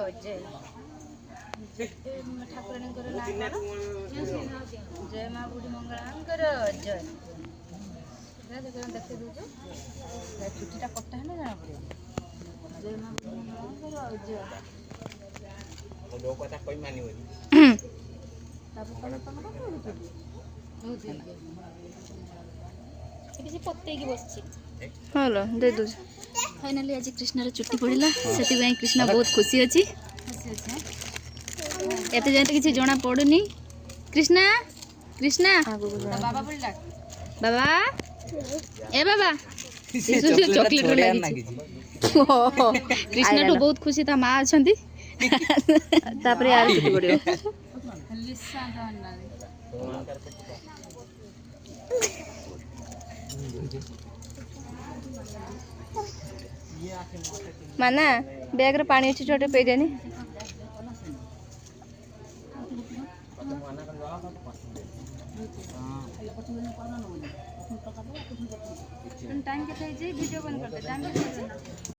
जय ठाकुराणीଙ୍କର ନାଁ ଜୟ ମା ବୁଢ଼ୀ ମଙ୍ଗଳାଙ୍କର ଜୟ। ଦେଖେଇ ଦେଉଛୁ ଚୁଟିଟା କଟା ହେଲେ ଜଣା ପଡ଼ିବ। ଜୟ ମା ବୁଢ଼ୀ ମଙ୍ଗଳାଙ୍କର ଜୟ। କଥା କହି ମାନିବନି ପତେଇକି ବସିଛି। ହଲୋ ଦେ ଦଉଛୁ। फाइनाली आज कृष्णार चुट्टी पड़ा से कृष्णा बहुत खुशी अच्छी एत जाए तो किसी जना पड़ुनी। कृष्णा कृष्णा बाबा बोलला बाबा ए बाबा चॉकलेट कृष्णा तो बहुत खुशी ता माँ अच्छा तापर यार चुट्टी पड़ियो माना बैग रे पानी अच्छी छोटे पे देनी टाइम के वीडियो बंद करते टाइम